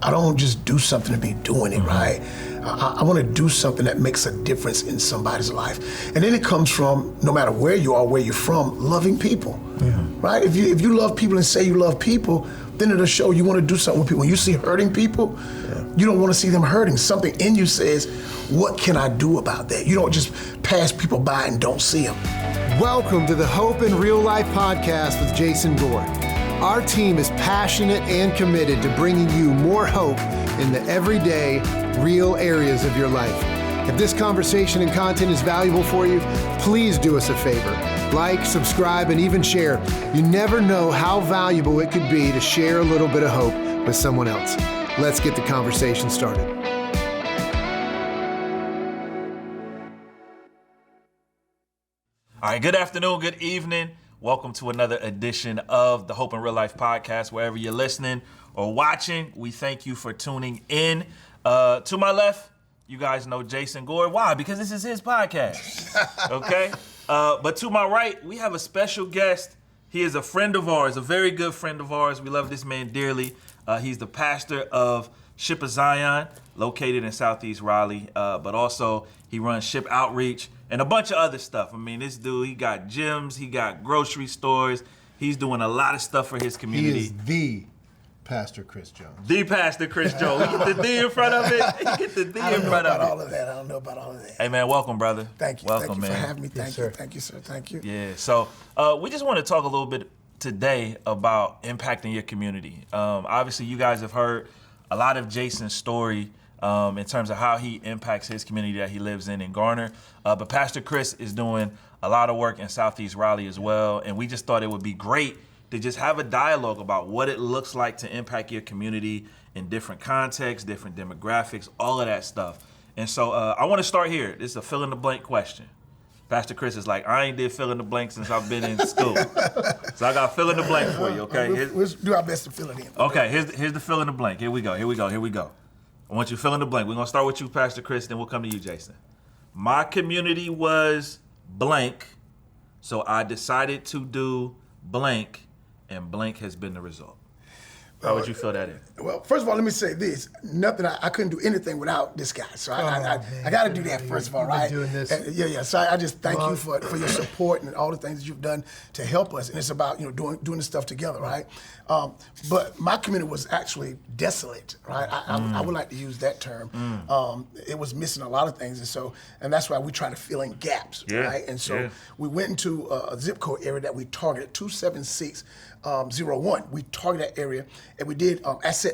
I don't just do something to be doing it, right? I want to do something that makes a difference in somebody's life. And then it comes from, no matter where you are, where you're from, loving people, right? If you love people and say you love people, then it'll show you want to do something with people. When you see hurting people, you don't want to see them hurting. Something in you says, what can I do about that? You don't just pass people by and don't see them. Welcome to the Hope in Real Life podcast with Jason Gore. Our team is passionate and committed to bringing you more hope in the everyday, real areas of your life. If this conversation and content is valuable for you, please do us a favor. Like, subscribe, and even share. You never know how valuable it could be to share a little bit of hope with someone else. Let's get the conversation started. All right, good afternoon, good evening. Welcome to another edition of the Hope in Real Life podcast. Wherever you're listening or watching, we thank you for tuning in. To my left, you guys know Jason Gore. Why? Because this is his podcast, okay? But to my right, we have a special guest. He is a friend of ours, a very good friend of ours. We love this man dearly. He's the pastor of Ship of Zion, located in Southeast Raleigh, but also he runs Ship Outreach and a bunch of other stuff. I mean, this dude, he got gyms, he got grocery stores. He's doing a lot of stuff for his community. He is the Pastor Chris Jones. The Pastor Chris Jones. We get the D in front of it. You get the D in front of it. I don't know about all of that. Hey, man, welcome, brother. Thank you. Welcome, Thank you man. for having me. Yes, sir. Thank you, sir. Thank you. Yeah, so we just want to talk a little bit today about impacting your community. Obviously, you guys have heard a lot of Jason's story in terms of how he impacts his community that he lives in Garner. But Pastor Chris is doing a lot of work in Southeast Raleigh as well. And we just thought it would be great to just have a dialogue about what it looks like to impact your community in different contexts, different demographics, all of that stuff. And so I want to start here. This is a fill in the blank question. Pastor Chris is like, I ain't did fill in the blank since I've been in school. So I got fill in the blank for you, okay? We'll do our best to fill it in. Okay, here's the fill in the blank. Here we go. I want you to fill in the blank. We're going to start with you, Pastor Chris, then we'll come to you, Jason. My community was blank, so I decided to do blank, and blank has been the result. How would you fill that in? Well, first of all, let me say this. I couldn't do anything without this guy. So I got to do that first of all, right? Doing this. Yeah. So I just thank you for your support and all the things that you've done to help us. And it's about, doing this stuff together, right? But my community was actually desolate, right? I would like to use that term. It was missing a lot of things. And that's why we try to fill in gaps, right? And so we went into a zip code area that we targeted, 27601. We targeted that area, and we did asset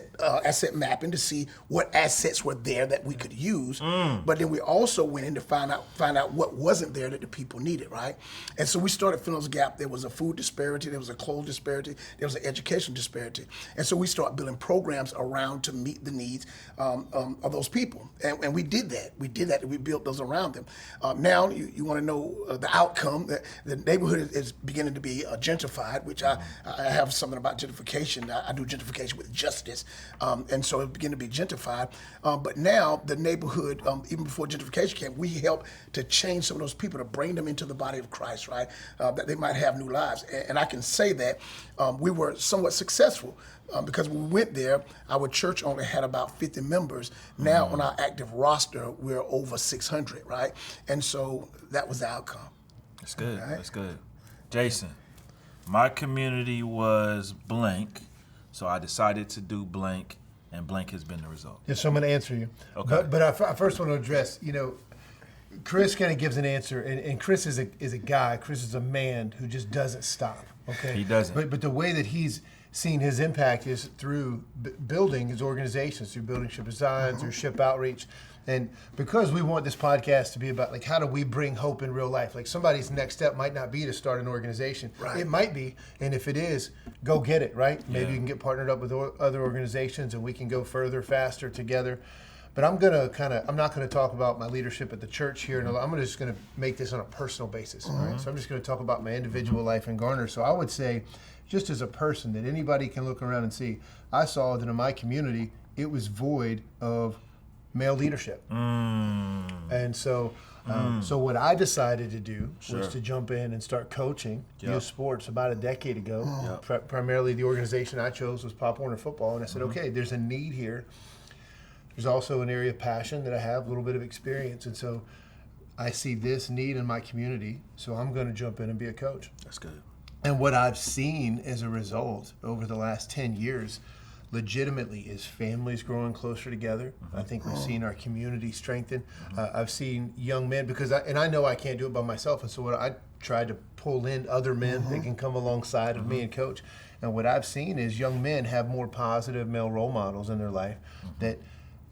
mapping to see what assets were there that we could use. But then we also went in to find out what wasn't there that the people needed, right? And so we started filling those gaps. There was a food disparity, there was a clothes disparity, there was an education disparity. And so we started building programs around to meet the needs of those people. And we did that. We built those around them. Now you want to know the outcome. The neighborhood is beginning to be gentrified, which I have something about gentrification. I do gentrification with justice. And so it began to be gentrified. But now the neighborhood, even before gentrification came, we helped to change some of those people, to bring them into the body of Christ, right? That they might have new lives. And I can say that we were somewhat successful because when we went there, our church only had about 50 members. Now on our active roster, we're over 600, right? And so that was the outcome. That's good. Right? That's good. Jason, my community was blank, so I decided to do blank, and blank has been the result. Yes, so I'm going to answer you. Okay. But I first want to address, Chris kind of gives an answer, and Chris is a guy, Chris is a man who just doesn't stop, okay? He doesn't. But the way that he's seen his impact is through building his organizations, through building Ship of Zion, through Ship Outreach. And because we want this podcast to be about, like, how do we bring hope in real life? Like, somebody's next step might not be to start an organization. Right. It might be, and if it is, go get it, right? Maybe you can get partnered up with other organizations and we can go further, faster together. But I'm not gonna talk about my leadership at the church here, and I'm just gonna make this on a personal basis, all right? So I'm just gonna talk about my individual life in Garner. So I would say, just as a person that anybody can look around and see, I saw that in my community, it was void of male leadership. And so So what I decided to do was to jump in and start coaching youth sports about a decade ago. Primarily the organization I chose was Pop Warner Football, and I said, okay, there's a need here. There's also an area of passion that I have, a little bit of experience, and so I see this need in my community, so I'm going to jump in and be a coach. That's good. And what I've seen as a result over the last 10 years legitimately is families growing closer together. I think we've seen our community strengthen. I've seen young men, because I know I can't do it by myself, and so what I tried to pull in other men that can come alongside of me and coach. And what I've seen is young men have more positive male role models in their life that,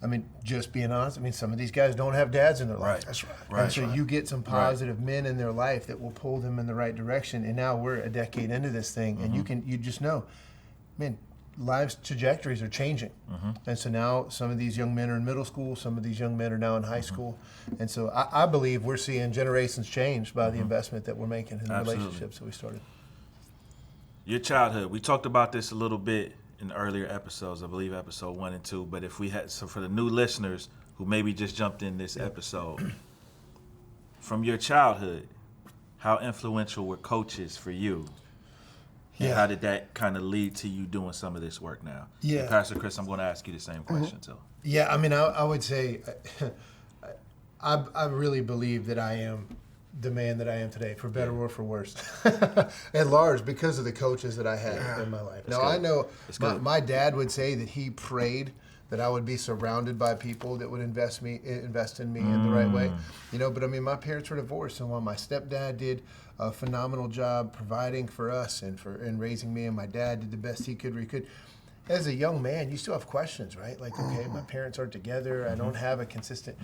I mean, just being honest, I mean, some of these guys don't have dads in their life. That's right. And so you get some positive men in their life that will pull them in the right direction. And now we're a decade into this thing, and you just know, man, lives' trajectories are changing. And so now some of these young men are in middle school, some of these young men are now in high school. And so I believe we're seeing generations change by the investment that we're making in the relationships that we started. Your childhood, we talked about this a little bit in earlier episodes, I believe episode 1 and 2, but if we had, so for the new listeners who maybe just jumped in this episode, from your childhood, how influential were coaches for you? And how did that kind of lead to you doing some of this work now? Yeah. And Pastor Chris, I'm going to ask you the same question too. Yeah, I mean, I would say I really believe that I am the man that I am today, for better or for worse, at large, because of the coaches that I had in my life. Now, I know my dad would say that he prayed that I would be surrounded by people that would invest in me in the right way. You know, but I mean, my parents were divorced, and while my stepdad did a phenomenal job providing for us and raising me, and my dad did the best he could, as a young man, you still have questions, right? Like, okay, my parents aren't together, I don't have a consistent...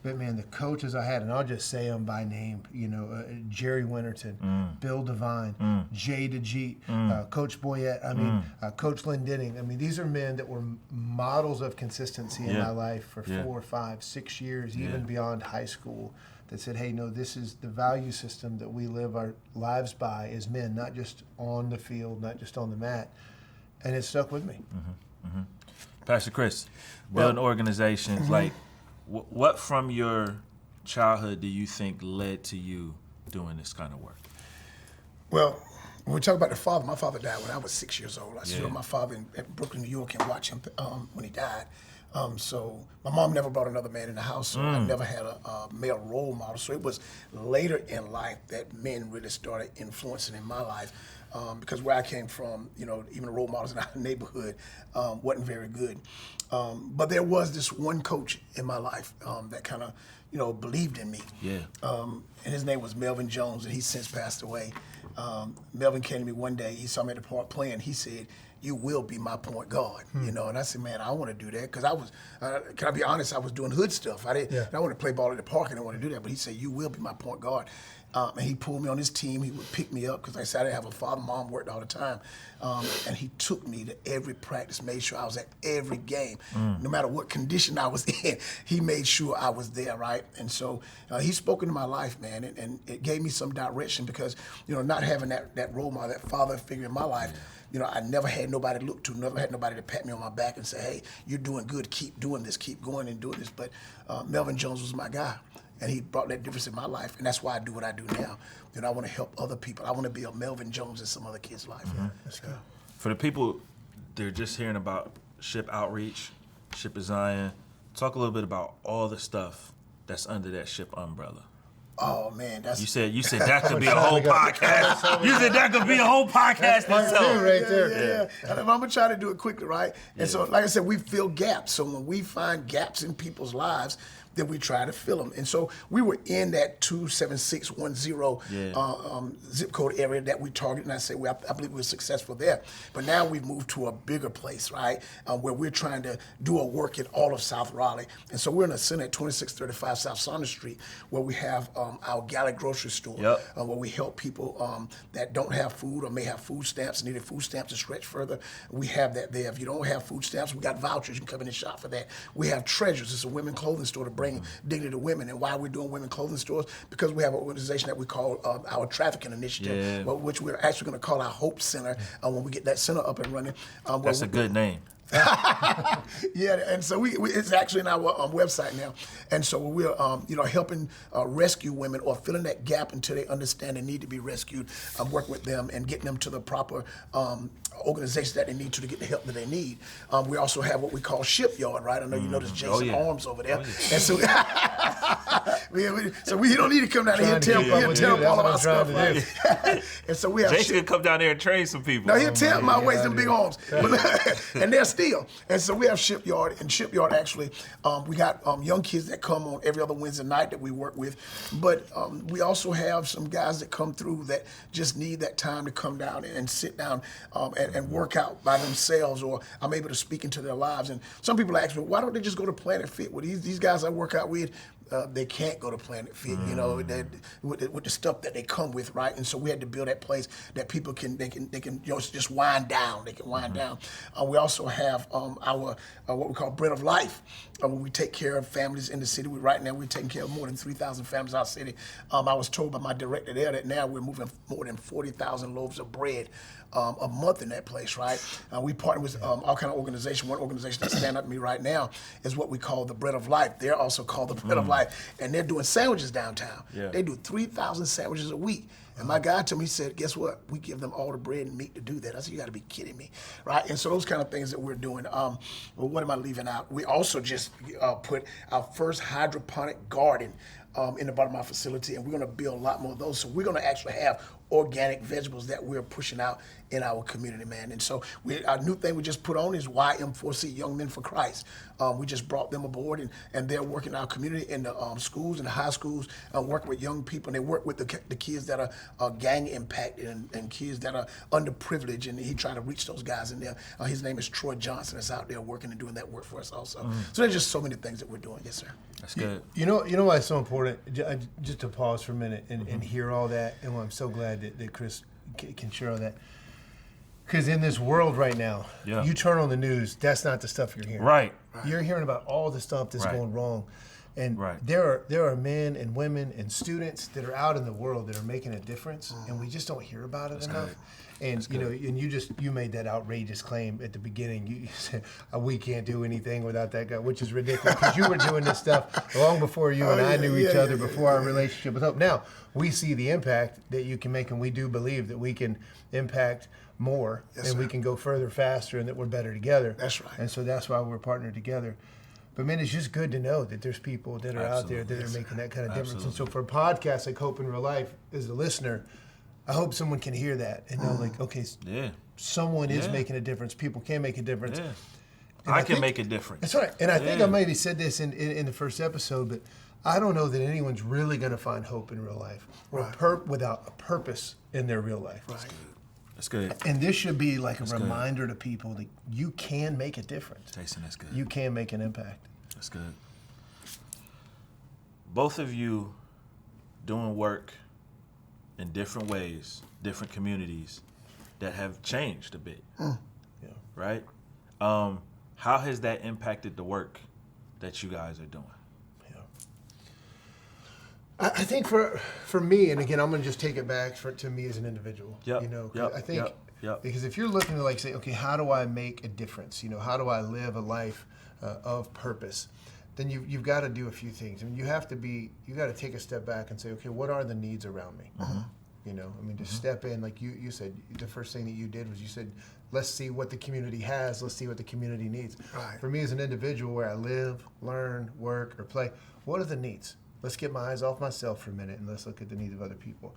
But man, the coaches I had, and I'll just say them by name, you know, Jerry Winterton, Bill Devine, Jay DeJeet, Coach Boyette, I mean, Coach Lendenning. I mean, these are men that were models of consistency in my life for 4, 5, 6 years, even beyond high school, that said, hey, no, this is the value system that we live our lives by as men, not just on the field, not just on the mat. And it stuck with me. Pastor Chris, building organizations, like, what from your childhood do you think led to you doing this kind of work? Well, when we talk about the father, my father died when I was 6 years old. I saw my father in Brooklyn, New York, and watch him when he died. So my mom never brought another man in the house, so I never had a male role model. So it was later in life that men really started influencing in my life. Because where I came from, you know, even the role models in our neighborhood wasn't very good. But there was this one coach in my life that kind of, you know, believed in me. And his name was Melvin Jones, and he's since passed away. Melvin came to me one day. He saw me at the park playing. He said, "You will be my point guard," you know. And I said, "Man, I want to do that," because I was, can I be honest? I was doing hood stuff. I want to play ball at the park, and I want to do that. But he said, "You will be my point guard." And he pulled me on his team. He would pick me up because, like I said, I didn't have a father. Mom worked all the time. And he took me to every practice, made sure I was at every game. No matter what condition I was in, he made sure I was there, right? And so he spoke into my life, man, and it gave me some direction because, you know, not having that role model, that father figure in my life, you know, I never had nobody to look to, never had nobody to pat me on my back and say, hey, you're doing good, keep doing this, keep going and doing this. But Melvin Jones was my guy. And he brought that difference in my life, and that's why I do what I do now. You know, I want to help other people. I want to be a Melvin Jones in some other kid's life. That's good. For the people, they're just hearing about Ship Outreach, Ship of Zion. Talk a little bit about all the stuff that's under that Ship umbrella. Oh man, that's you said that could be a whole podcast. You said that could be a whole podcast itself. Right there. Yeah. I'm gonna try to do it quickly, right? And so, like I said, we fill gaps. So when we find gaps in people's lives, then we try to fill them. And so we were in that 27610 zip code area that we targeted, and I said, well, I believe we were successful there. But now we've moved to a bigger place, right, where we're trying to do a work in all of South Raleigh. And so we're in a center at 2635 South Saunders Street, where we have our Galley grocery store, where we help people that don't have food or may have food stamps and needed food stamps to stretch further. We have that there. If you don't have food stamps, we got vouchers. You can come in and shop for that. We have Treasures. It's a women's clothing store to bring dignity to women. And why we're doing women clothing stores? Because we have an organization that we call our Trafficking Initiative, which we're actually going to call our Hope Center when we get that center up and running. That's a good name. Yeah, and so we it's actually in our website now, and so we're helping rescue women or filling that gap until they understand they need to be rescued. Working with them and getting them to the proper organizations that they need to get the help that they need. We also have what we call Shipyard, right? I know you notice Jason Arms over there, and so we don't need to come down here and tear up all of our stuff, right? And so we have Jason can come down there and train some people. No, he'll tear up my waist, them big arms, and they're steel. And so we have Shipyard, and Shipyard actually, we got young kids that come on every other Wednesday night that we work with, but we also have some guys that come through that just need that time to come down and sit down and work out by themselves, or I'm able to speak into their lives. And some people ask me, why don't they just go to Planet Fit? Well, these guys I work out with, they can't go to Planet Fit, with the stuff that they come with, right? And so we had to build that place that people can just wind down. They can wind down. We also have our what we call Bread of Life, where we take care of families in the city. Right now we're taking care of more than 3,000 families in our city. I was told by my director there that now we're moving more than 40,000 loaves of bread a month in that place, right? We partner with all kind of organizations. One organization that's standing up to me right now is what we call the Bread of Life. They're also called the Bread of Life, and they're doing sandwiches downtown. Yeah. They do 3,000 sandwiches a week. And my guy told me, he said, guess what? We give them all the bread and meat to do that. I said, you got to be kidding me, right? And so those kind of things that we're doing. Well, what am I leaving out? We also just put our first hydroponic garden in the bottom of our facility, and we're going to build a lot more of those. So we're going to actually have organic vegetables that we're pushing out in our community, man. And so our new thing we just put on is YM4C, Young Men for Christ. We just brought them aboard, and they're working in our community in the schools and the high schools, working with young people. And they work with the kids that are gang impacted and kids that are underprivileged, and he trying to reach those guys in there. His name is Troy Johnson. That's out there working and doing that work for us also. So there's just so many things that we're doing. Yes, sir. That's good. You know why it's so important? Just to pause for a minute and hear all that, and I'm so glad that Chris can share all that. Because in this world right now, you turn on the news, that's not the stuff you're hearing. Right. You're hearing about all the stuff that's going wrong. And there are men and women and students that are out in the world that are making a difference, and we just don't hear about it enough. And and you made that outrageous claim at the beginning. You said we can't do anything without that guy, which is ridiculous because you were doing this stuff long before you and I knew each other, before our relationship was up. Now we see the impact that you can make, and we do believe that we can impact more, and we can go further, faster, and that we're better together. That's right. And so that's why we're partnered together. But man, it's just good to know that there's people that are out there that are making that kind of difference. And so for podcasts like Hope in Real Life, as a listener, I hope someone can hear that and know, like, okay, someone is making a difference. People can make a difference. Yeah. I can make a difference. That's right. And I think I maybe said this in the first episode, but I don't know that anyone's really going to find hope in real life without a purpose in their real life. Right. That's good. And this should be like a reminder to people that you can make a difference. Jason, that's good. You can make an impact. That's good. Both of you doing work in different ways, different communities that have changed a bit, right? How has that impacted the work that you guys are doing? I think for me, and again, I'm going to just take it back to me as an individual. I think because if you're looking to say, okay, how do I make a difference? How do I live a life of purpose? Then you've got to do a few things. I mean, you got to take a step back and say, okay, what are the needs around me? Just step in, like you said. The first thing that you did was you said, let's see what the community has. Let's see what the community needs. Right. For me as an individual, where I live, learn, work, or play, what are the needs? Let's get my eyes off myself for a minute and let's look at the needs of other people.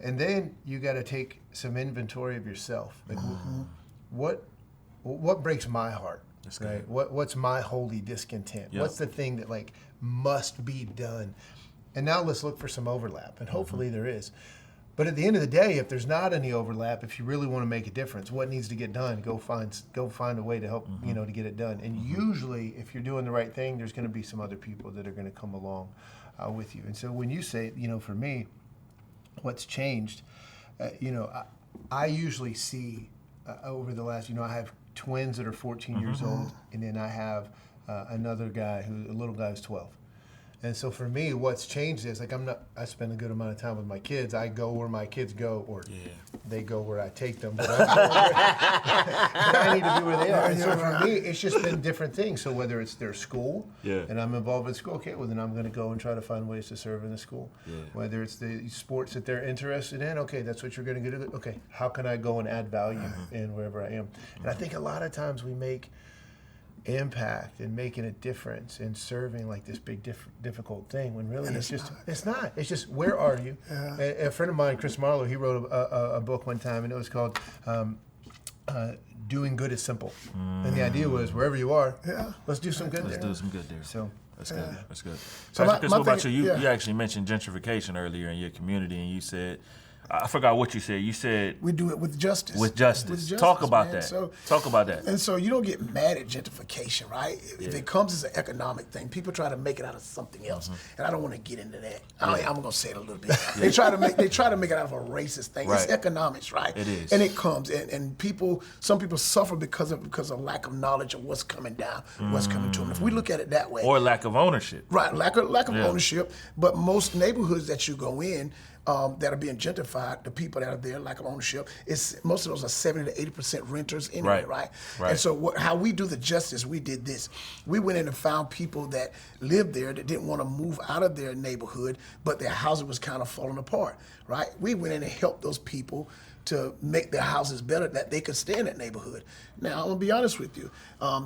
And then you got to take some inventory of yourself. Like, what breaks my heart? That's right. What's my holy discontent? Yep. What's the thing that must be done? And now let's look for some overlap, and hopefully there is. But at the end of the day, if there's not any overlap, if you really want to make a difference, what needs to get done? Go find a way to help to get it done. And usually, if you're doing the right thing, there's going to be some other people that are going to come along with you. And so when you say, for me, what's changed, I usually see over the last, I have twins that are 14 years old, and then I have another guy a little guy who's 12. And so for me, what's changed is, like, I spend a good amount of time with my kids. I go where my kids go, or they go where I take them. But I need to be where they are. And so for me, it's just been different things. So whether it's their school, and I'm involved in school, okay, well then I'm going to go and try to find ways to serve in the school. Whether it's the sports that they're interested in, okay, that's what you're going to do. Okay, how can I go and add value in wherever I am? And I think a lot of times we make impact and making a difference and serving like this big difficult thing, when really it's not. It's just, where are you? A friend of mine, Chris Marlowe, he wrote a book one time, and it was called Doing Good is Simple. And the idea was, wherever you are, let's do some good there. Let's do some good there. So that's good. That's good. So Chris, what about you? You actually mentioned gentrification earlier in your community, and you said, I forgot what you said. You said we do it with justice. With justice. Talk about that. So, talk about that. And so you don't get mad at gentrification, right? If it comes as an economic thing, people try to make it out of something else, and I don't want to get into that. I'm going to say it a little bit. They try to make it out of a racist thing. It's economics, right? It is, and it comes, and some people suffer because of lack of knowledge of what's coming down, what's coming to them. If we look at it that way, or lack of ownership, right? Lack of ownership. But most neighborhoods that you go in, that are being gentrified, the people that are there, lack of ownership, most of those are 70 to 80% renters anyway, right? And so how we do the justice, we did this. We went in and found people that lived there that didn't want to move out of their neighborhood, but their housing was kind of falling apart, right? We went in and helped those people to make their houses better, that they could stay in that neighborhood. Now, I'm gonna be honest with you.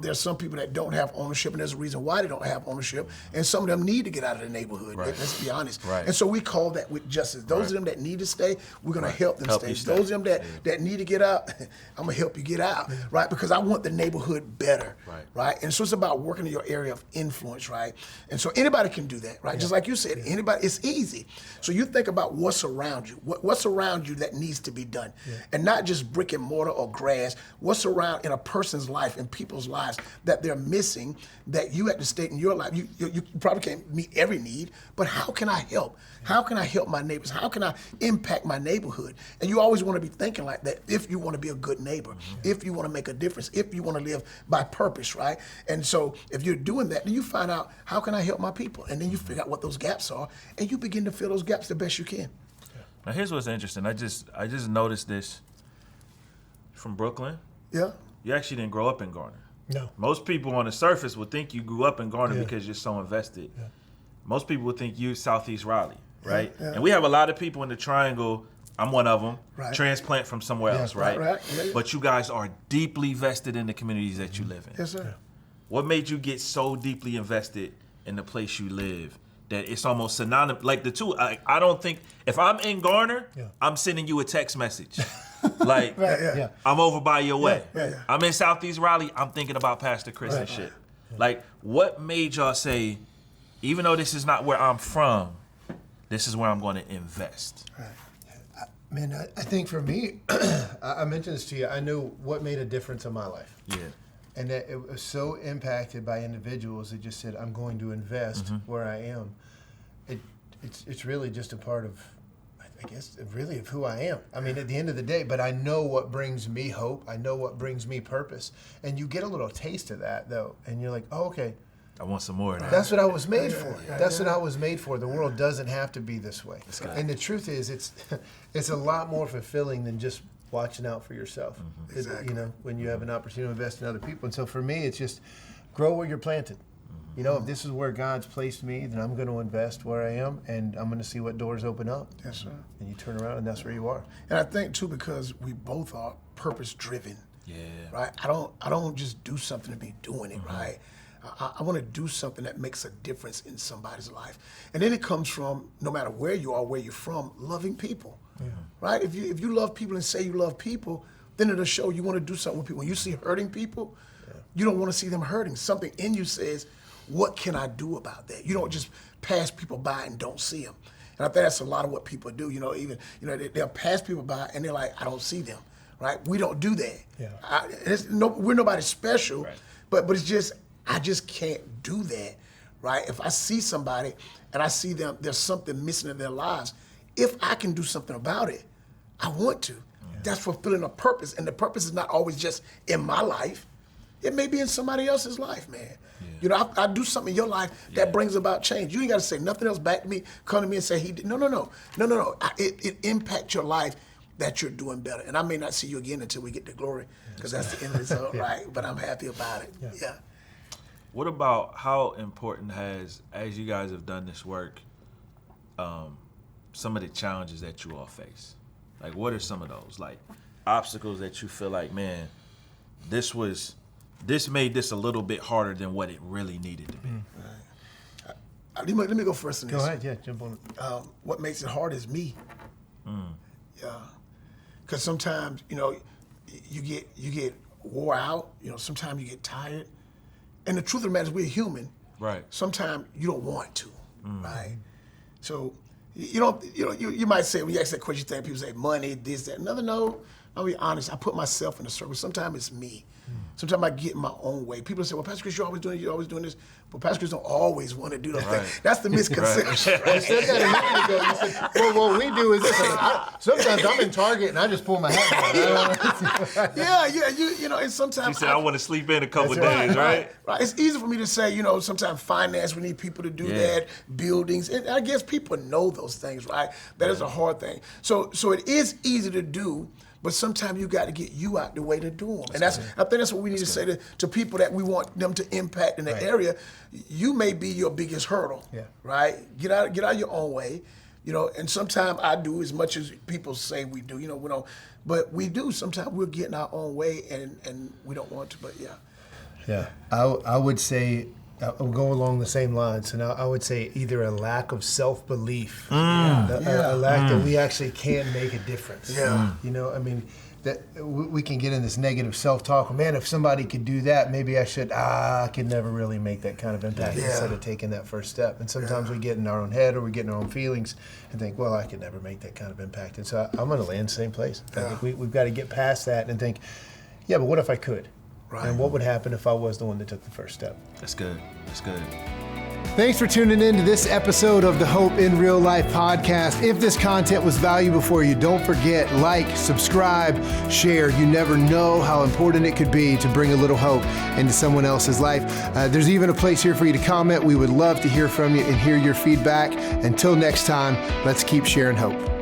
There's some people that don't have ownership, and there's a reason why they don't have ownership, and some of them need to get out of the neighborhood, let's be honest. And so we call that with justice. Those of them that need to stay, we're gonna help them stay. Those of them that need to get out, I'm gonna help you get out, right? Because I want the neighborhood better, right? And so it's about working in your area of influence, right? And so anybody can do that, right? Just like you said, anybody, it's easy. So you think about what's around you, what's around you that needs to be done. And not just brick and mortar or grass, what's around in a person's life, in people's lives that they're missing, that you have to state in your life. You probably can't meet every need, but how can I help? How can I help my neighbors? How can I impact my neighborhood? And you always want to be thinking like that if you want to be a good neighbor, if you want to make a difference, if you want to live by purpose, right? And so if you're doing that, then you find out, how can I help my people? And then you figure out what those gaps are, and you begin to fill those gaps the best you can. Now here's what's interesting. I just noticed this from Brooklyn. Yeah. You actually didn't grow up in Garner. No. Most people on the surface would think you grew up in Garner because you're so invested. Most people would think you Southeast Raleigh, right? And we have a lot of people in the Triangle. I'm one of them. Transplant from somewhere else, right? But you guys are deeply vested in the communities that you live in. Yes, sir. What made you get so deeply invested in the place you live that it's almost synonymous? Like the two, I don't think, if I'm in Garner, I'm sending you a text message. Like, I'm over by your way. I'm in Southeast Raleigh, I'm thinking about Pastor Chris and shit. Like, what made y'all say, even though this is not where I'm from, this is where I'm going to invest? Man, I think for me, I mentioned this to you, I knew what made a difference in my life. And that it was so impacted by individuals that just said, I'm going to invest where I am. It's really just a part of, I guess, really of who I am. I mean, at the end of the day, but I know what brings me hope. I know what brings me purpose. And you get a little taste of that, though, and you're like, oh, okay. I want some more of that. That's what I was made for. That's what I was made for. The world doesn't have to be this way. And the truth is, it's a lot more fulfilling than just watching out for yourself. You know, when you have an opportunity to invest in other people. And so for me, it's just grow where you're planted. You know, if this is where God's placed me, then I'm going to invest where I am, and I'm going to see what doors open up. Yes, sir. And you turn around, and that's where you are. And I think too, because we both are purpose-driven. Right. I don't just do something to be doing it. Right. I want to do something that makes a difference in somebody's life, and then it comes from, no matter where you are, where you're from, loving people. Right. If you love people and say you love people, then it'll show you want to do something with people. When you see hurting people, you don't want to see them hurting. Something in you says, what can I do about that? You don't just pass people by and don't see them. And I think that's a lot of what people do. You know, they'll pass people by and they're like, I don't see them, right? We don't do that. We're nobody special, but it's just, I just can't do that, right? If I see somebody and I see them, there's something missing in their lives, if I can do something about it, I want to. That's fulfilling a purpose, and the purpose is not always just in my life. It may be in somebody else's life, man. You know, I do something in your life that brings about change. You ain't got to say nothing else back to me. Come to me and say he did. No. It impacts your life that you're doing better. And I may not see you again until we get to glory, because that's the end result, right? But I'm happy about it. Yeah. What about how important has, as you guys have done this work, some of the challenges that you all face? Like, what are some of those, like, obstacles that you feel like, man, this made this a little bit harder than what it really needed to be? Let me go first in this. Go ahead, jump on it. What makes it hard is me. Yeah. Because sometimes, you know, you get wore out. You know, sometimes you get tired. And the truth of the matter is, we're human. Right. Sometimes you don't want to, right? So you might say, when you ask that question, you think people say money, this, that. No. I'll be honest. I put myself in a circle. Sometimes it's me. Sometimes I get in my own way. People say, well, Pastor Chris, you're always doing this. But Pastor Chris don't always want to do those things. That's the misconception. You said that a minute ago. You said, well, what we do is this. Sometimes I'm in Target and I just pull my hat down. You know, and sometimes She said, I want to sleep in a couple days, right? Right. It's easy for me to say, you know, sometimes finance, we need people to do that, buildings. And I guess people know those things, right? That is a hard thing. So it is easy to do, but sometimes you got to get you out the way to do them. And I think that's what we need to say to people that we want them to impact in the area. You may be your biggest hurdle, right? Get out your own way, you know. And sometimes I do, as much as people say we do, you know, we don't, but we do. Sometimes we're getting our own way, and we don't want to. But I would say, I'll go along the same lines, and I would say either a lack of self-belief, a lack that we actually can make a difference. You know, I mean, that we can get in this negative self-talk. Man, if somebody could do that, maybe I should. I could never really make that kind of impact instead of taking that first step. And sometimes we get in our own head or we get in our own feelings and think, well, I could never make that kind of impact. And so I'm going to land the same place. I think we've got to get past that and think, yeah, but what if I could? Right. And what would happen if I was the one that took the first step? That's good. Thanks for tuning in to this episode of the Hope in Real Life podcast. If this content was valuable for you, don't forget, like, subscribe, share. You never know how important it could be to bring a little hope into someone else's life. There's even a place here for you to comment. We would love to hear from you and hear your feedback. Until next time, let's keep sharing hope.